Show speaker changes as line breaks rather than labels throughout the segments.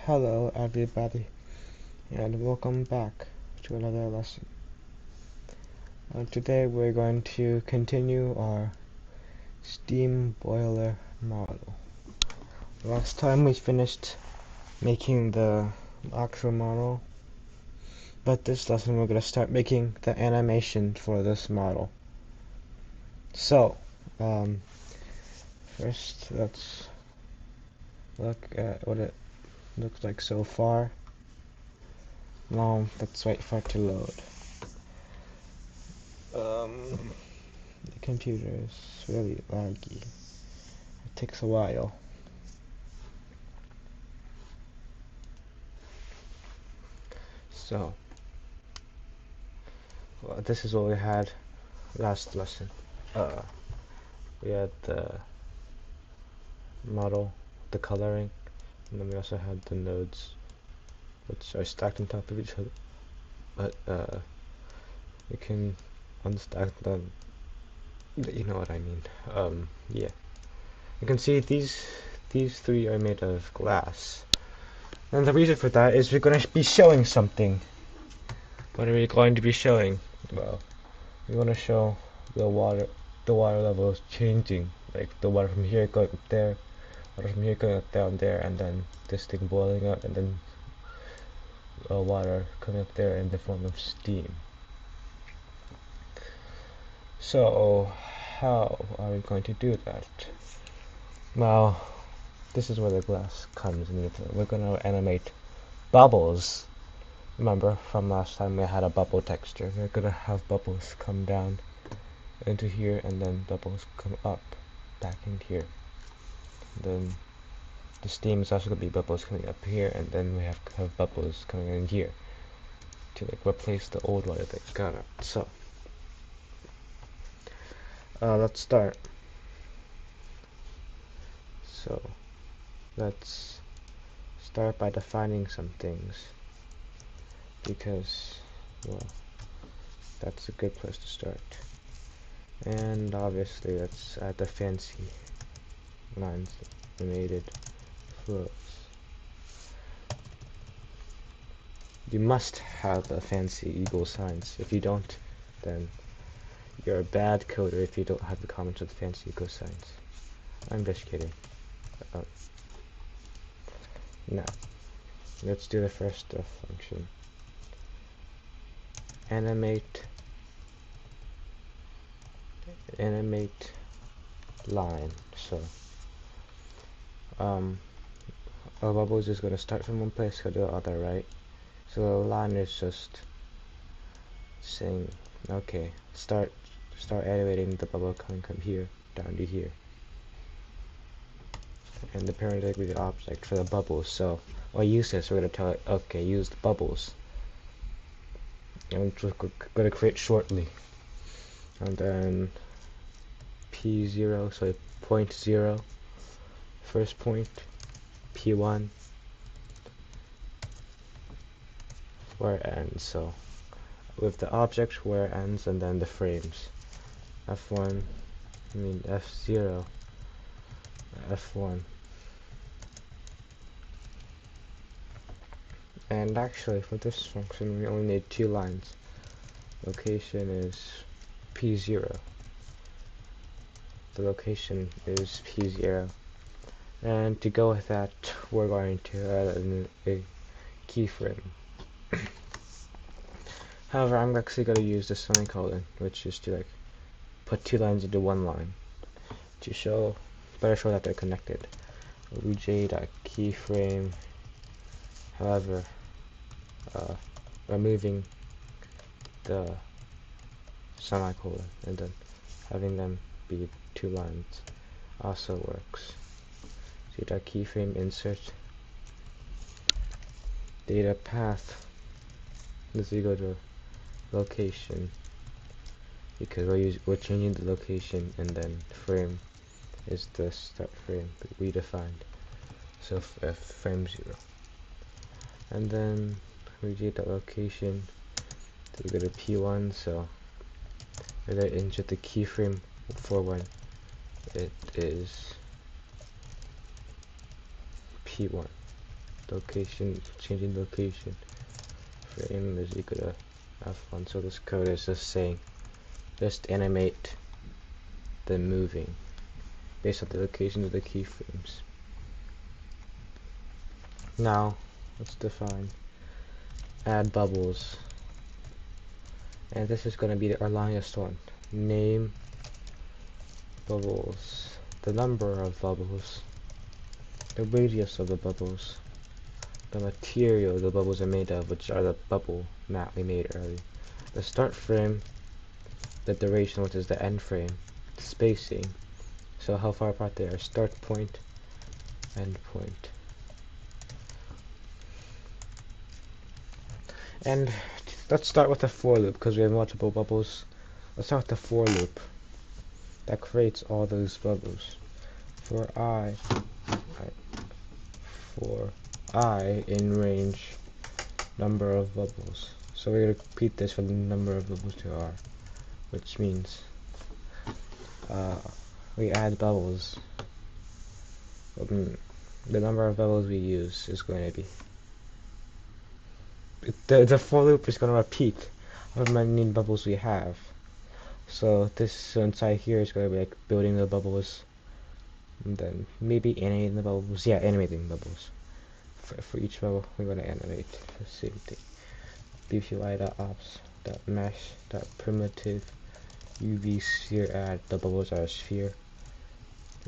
Hello everybody and welcome back to another lesson. Today we're going to continue our steam boiler model. Last time we finished making the actual model, but this lesson we're going to start making the animation for this model. So, first let's look at what it looks like so far. Now let's wait for it to load. The computer is really laggy. It takes a while. So, well, this is what we had last lesson. We had the model, the coloring, and then we also had the nodes, which are stacked on top of each other. But we can unstack them. You know what I mean? Yeah. You can see these three are made of glass, and the reason for that is we're going to be showing something. What are we going to be showing? Well, we want to show the water level is changing, like the water from here going up there, water from here going up down there, and then this thing boiling up, and then water coming up there in the form of steam. So how are we going to do that? Well, this is where the glass comes in. We're going to animate bubbles. Remember from last time we had a bubble texture. We're going to have bubbles come down into here, and then bubbles come up back into here. Then the steam is also going to be bubbles coming up here, and then we have bubbles coming in here to like replace the old water that got out. So let's start. So let's start by defining some things, because well, that's a good place to start. And obviously let's add the fancy lines, animated flows. You must have the fancy eagle signs. If you don't, then you're a bad coder if you don't have the comments with fancy eagle signs. I'm just kidding. Now, let's do the first function. Animate line. So our bubble is just going to start from one place, go to the other, right? So the line is just saying, okay, start animating the bubble coming from here down to here, and the parent will be the object for the bubbles. So I'll use this. We're going to tell it, okay, use the bubbles, and we're going to create shortly, and then P0, so point 0, first point, P1, where it ends. So with the object where it ends, and then the frames, F1, F0, F1. And actually for this function we only need 2 lines. Location is P0. The location is P0. And to go with that, we're going to add a keyframe. However, I'm actually going to use the semicolon, which is to like put 2 lines into 1 line to better show that they're connected. obj.keyframe, however, removing the semicolon and then having them be 2 lines also works. So keyframe insert data path is equal to location, because we're changing the location, and then frame is the start frame that we defined. So frame 0, and then we get the location to go to P1. So we're going to insert the keyframe for when it is P1. location, changing location frame is equal to F1. So this code is just saying, just animate the moving based on the location of the keyframes. Now, let's define add bubbles. And this is going to be our longest one. Name bubbles. The number of bubbles. The radius of the bubbles. The material the bubbles are made of, which are the bubble map we made earlier. The start frame. The duration, which is the end frame. The spacing. So how far apart they are. Start point. End point. And let's start with the for loop because we have multiple bubbles. Let's start with the for loop that creates all those bubbles. For I in range number of bubbles. So we're going to repeat this for the number of bubbles to R, which means we add bubbles. The number of bubbles we use is going to be the for loop is going to repeat how many bubbles we have. So this inside here is going to be like building the bubbles, and then maybe animating the bubbles. Yeah, animating bubbles. For each bubble, we're going to animate the same thing. bpui.ops.mesh.primitive UV sphere add the bubbles are a sphere.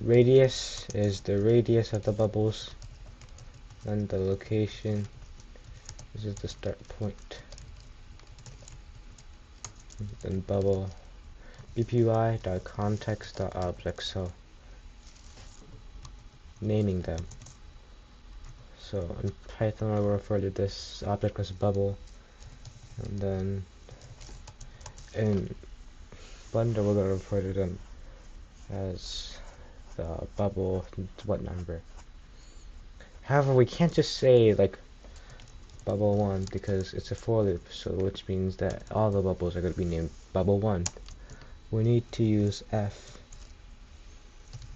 Radius is the radius of the bubbles, and the location. This is the start point. Then bubble bpui.context.object, so naming them. So in Python I will refer to this object as bubble, and then in Blender we're going to refer to them as the bubble what number. However, we can't just say like bubble 1 because it's a for loop, so which means that all the bubbles are going to be named bubble 1. We need to use f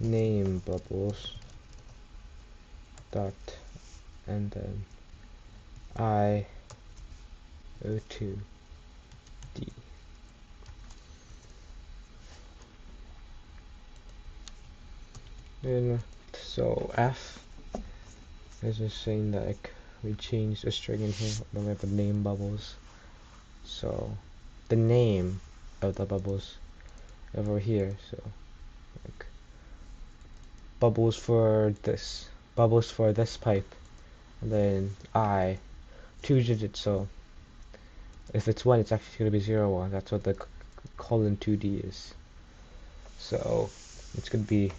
name bubbles dot and then I O2 D. And so f is just saying that like we changed the string in here. Then we have the name bubbles. So the name of the bubbles over here. So like bubbles for this pipe, and then I 2 digits. So if it's 1, it's actually going to be 0 1. That's what the colon 2D is. So it's going to be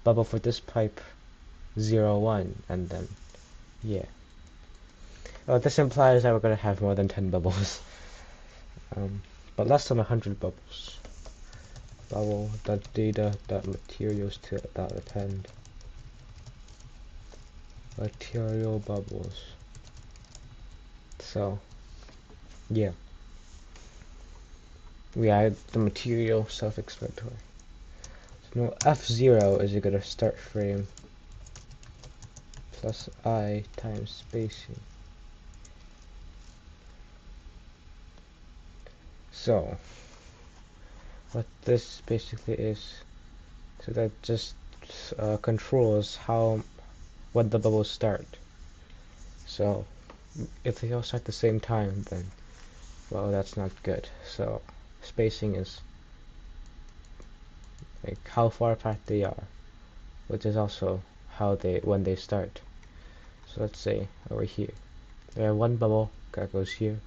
bubble for this pipe 0 1, and then yeah. Oh, this implies that we're going to have more than 10 bubbles. But less than 100 bubbles. Bubble.data.materials to .append. Material bubbles. So, yeah. We add the material self-explanatory. So now F0 is equal to start frame plus I times spacing. So, what this basically is, so that just controls when the bubbles start. So, if they all start at the same time, then, well, that's not good. So, spacing is like how far apart they are, which is also when they start. So let's say over here, we have one bubble that goes here,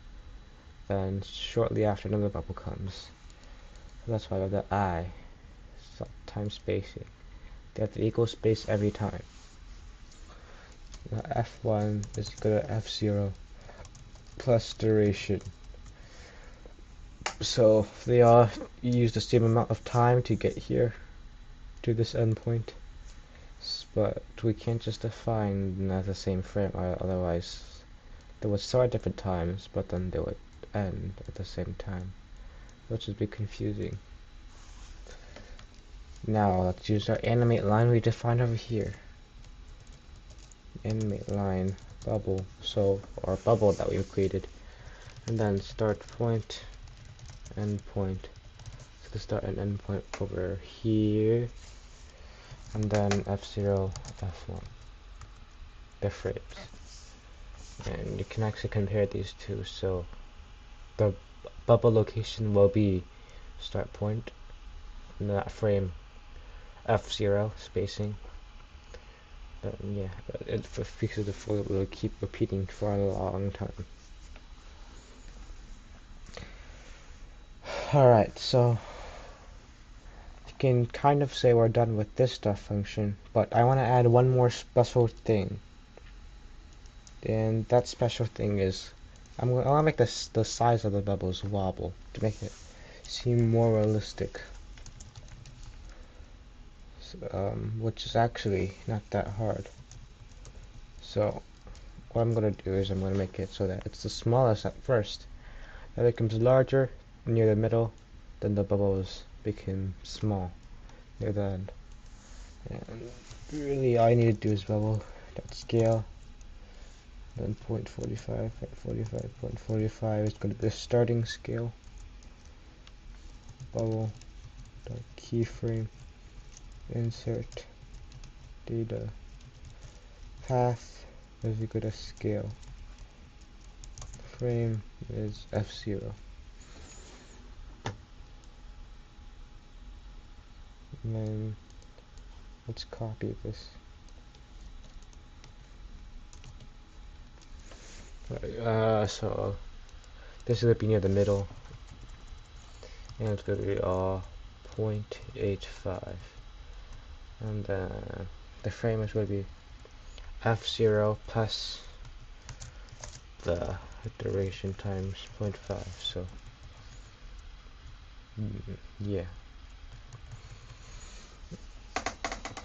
then shortly after another bubble comes. So that's why we have the I times spacing. They have to equal space every time. Now F1 is equal to F0 plus duration. So they all use the same amount of time to get here to this endpoint, but we can't just define them as the same frame, otherwise they would start at different times, but then they would end at the same time, which would be confusing. Now let's use our animate line we defined over here. animate line bubble, so our bubble that we've created, and then start point, end point. So the start and end point over here, and then F0, F1, the frames. And you can actually compare these two. So the bubble location will be start point, and that frame F0 spacing. But yeah, it fixes the flow will keep repeating for a long time. Alright, so you can kind of say we're done with this stuff function, but I want to add one more special thing. And that special thing is I want to make the size of the bubbles wobble to make it seem more realistic. So, which is actually not that hard. So what I'm going to do is I'm going to make it so that it's the smallest at first. Then it becomes larger near the middle, then the bubbles become small near the end. And really all I need to do is bubble dot scale, then 0.45, 0.45, 0.45 is going to be the starting scale. Bubble dot keyframe, insert data path is equal to scale. Frame is F0. And then let's copy this. So this is going to be near the middle, and it's going to be 0.85, and the frame is going to be F0 plus the duration times 0.5. So yeah,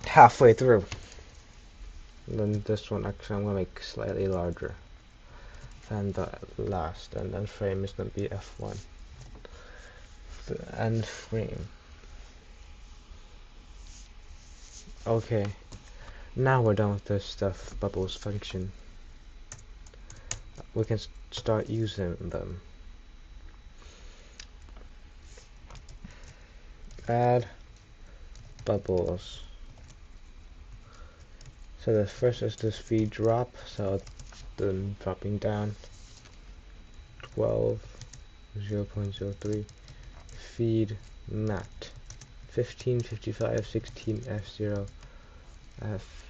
halfway through. And then this one actually I'm going to make slightly larger than the last, and then frame is going to be F1. The end frame. Okay, now we're done with this stuff bubbles function. We can start using them. Add bubbles. So the first is this feed drop, so then dropping down 12, 0.03, feed mat 15, 55, 16, F0, F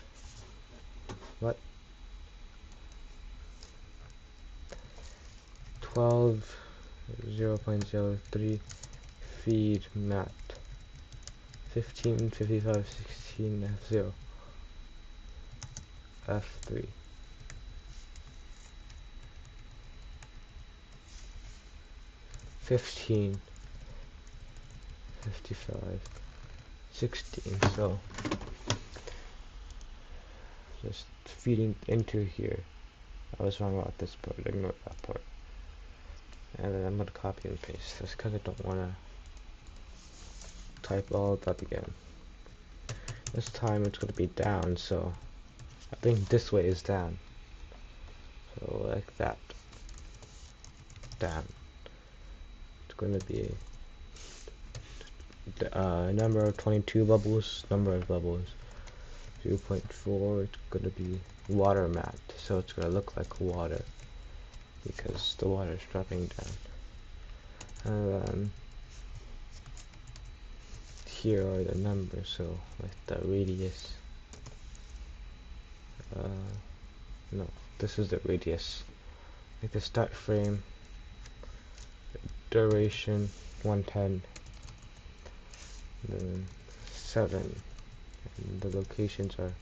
what? 12, 0.03, feed mat 15, 55, 16, F0, F3. 15, 55, 16. So just feeding into here. I was wrong about this part, ignore that part. And then I'm going to copy and paste this because I don't want to type all of that again. This time it's going to be down, so I think this way is down. So like that. Down. It's going to be number of 22 bubbles, number of bubbles 0.4. It's going to be water mat, so it's going to look like water because the water is dropping down. And then here are the numbers, so like the radius. No, this is the radius. Like the start frame, duration 110, then 7, and the locations are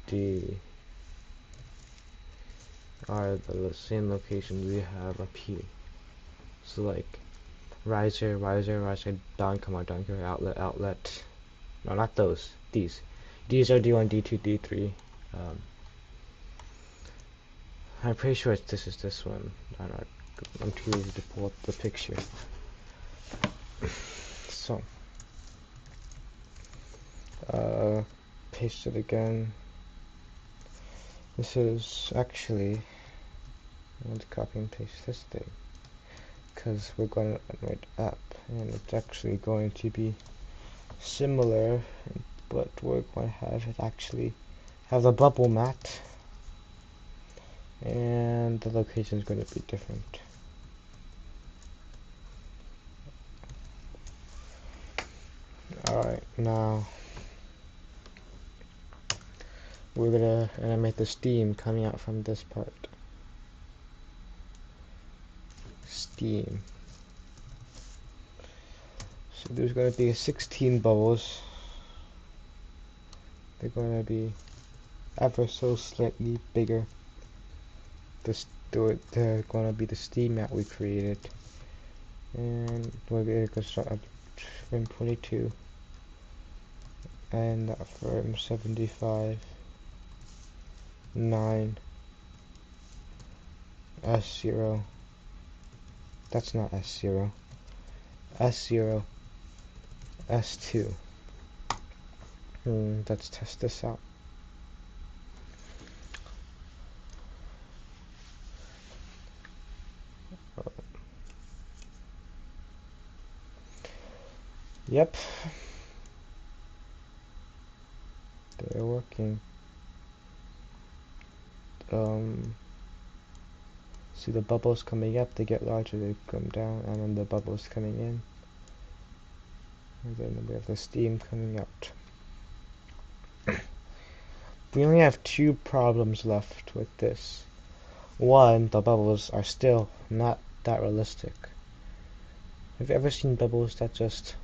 the same locations we have up here. So like riser, down, outlet, outlet. No, not those. These. These are D1, D2, D3. I'm pretty sure this is this one. I'm too lazy to pull up the picture. So, paste it again. This is actually, I want to copy and paste this thing, because we're going to write up, and it's actually going to be similar, but we're going to have it actually have the bubble mat, and the location is going to be different. Alright, now we're gonna animate the steam coming out from this part. Steam. So there's gonna be 16 bubbles. They're gonna be ever so slightly bigger. They're gonna be the steam that we created. And we're gonna start at frame 22. And that frame 75. 9. S0. That's not S0. S0. S2. Let's test this out. Yep. They're working. See the bubbles coming up, they get larger, they come down, and then the bubbles coming in. And then we have the steam coming out. We only have 2 problems left with this. One, the bubbles are still not that realistic. Have you ever seen bubbles that just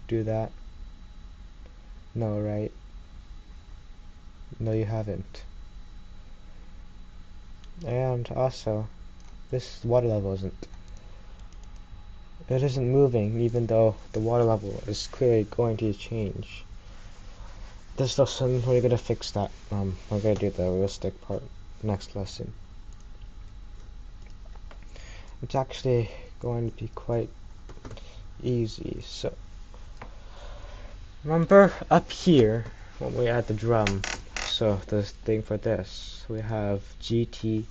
do that? No, right? No, you haven't. And also, this water level it isn't moving, even though the water level is clearly going to change. This lesson, we're gonna fix that. We're gonna do the realistic part next lesson. It's actually going to be quite easy. So, remember up here when we add the drum. So the thing for this, we have gt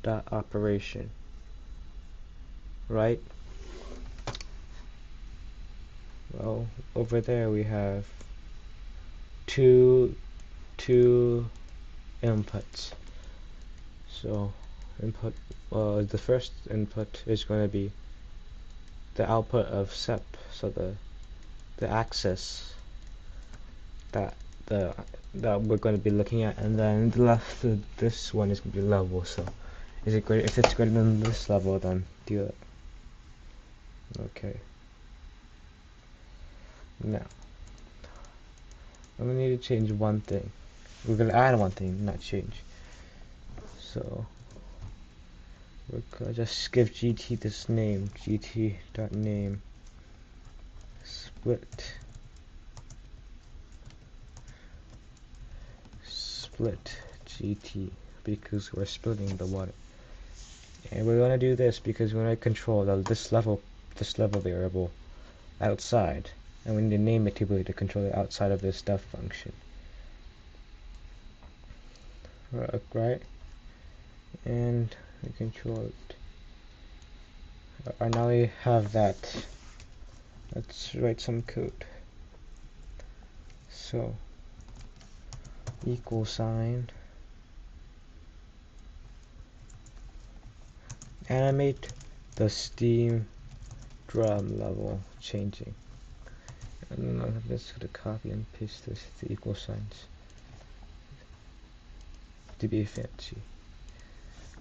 dot operation, right? Well, over there we have two inputs. So the first input is going to be the output of SEP, so the axis that we're going to be looking at, and then the left this one is going to be level. So is it great if it's greater than this level, then do it. Okay. Now I'm gonna need to change one thing. We're gonna add one thing, not change. So we're gonna just give GT this name, gt.name split GT, because we're splitting the water. And we're gonna do this because we're gonna control this level variable outside, and we need to name it to be able to control it outside of this def function. Right? And we control it. Now we have that. Let's write some code. So equal sign, animate the steam drum level changing. And I'm just going to copy and paste this to the equal signs to be fancy.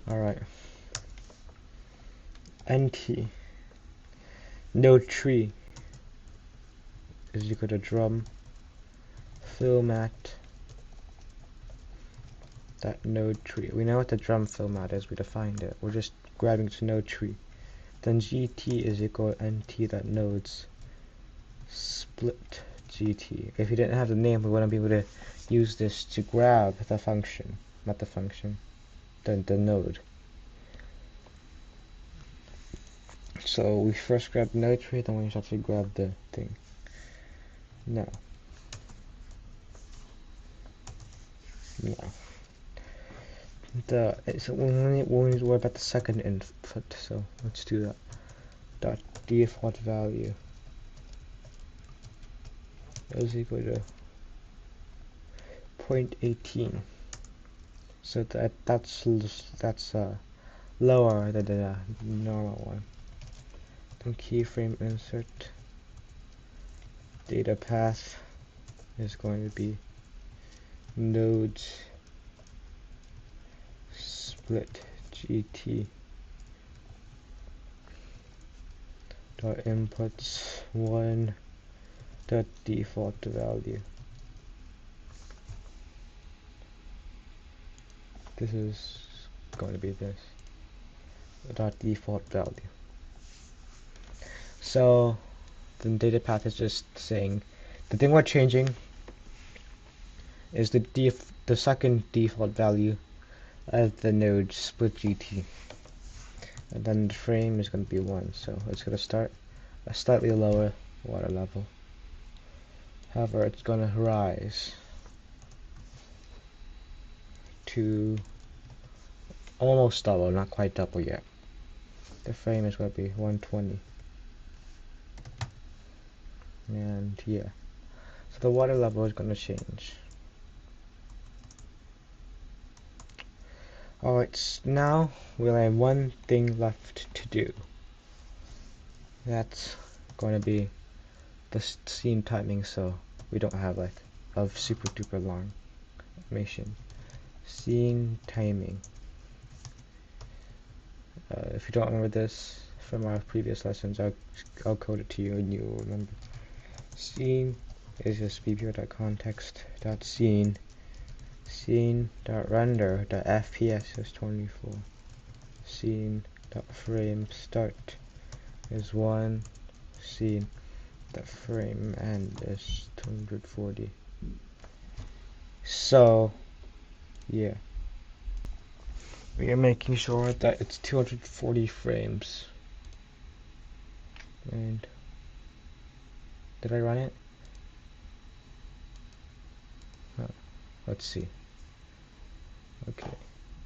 Alright. NT node tree is equal to drum fill mat that node tree. We know what the drum fill mat is, we defined it. We're just grabbing its node tree. Then GT is equal to NT that nodes split GT. If you didn't have the name, we wouldn't be able to use this to grab the function, not the function, the node. So we first grab the node tree, then we have to grab the thing. Now Yeah. So we only need to worry about the second input, so let's do that. Dot default value is equal to 0.18. So that's lower than the normal one. Then keyframe insert data path is going to be nodes split gt dot inputs 1 dot default value. This is going to be this dot default value. So the data path is just saying the thing we're changing is the second default value of the node split gt, and then the frame is going to be 1, so it's going to start a slightly lower water level. However, it's going to rise to almost double, not quite double yet. The frame is going to be 120. And yeah, so the water level is going to change. Alright, now we'll have one thing left to do. That's going to be the scene timing, so we don't have like a super duper long animation. Scene timing. If you don't remember this from our previous lessons, I'll code it to you and you will remember. Scene is just bpr.context.scene. Scene.render.fps is 24. Scene.frame start is 1. Scene.frame end is 240. So, yeah. We are making sure that it's 240 frames. And did I run it? Let's see. Okay.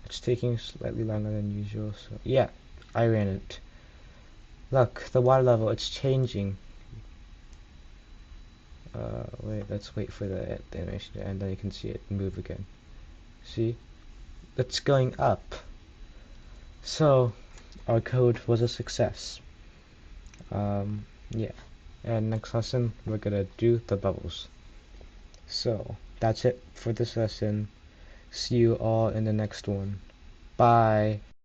It's taking slightly longer than usual, so yeah, I ran it. Look, the water level, it's changing. Wait, let's wait for the animation to end, then you can see it move again. See? It's going up. So, our code was a success. Yeah. And next lesson, we're gonna do the bubbles. So, that's it for this lesson. See you all in the next one. Bye.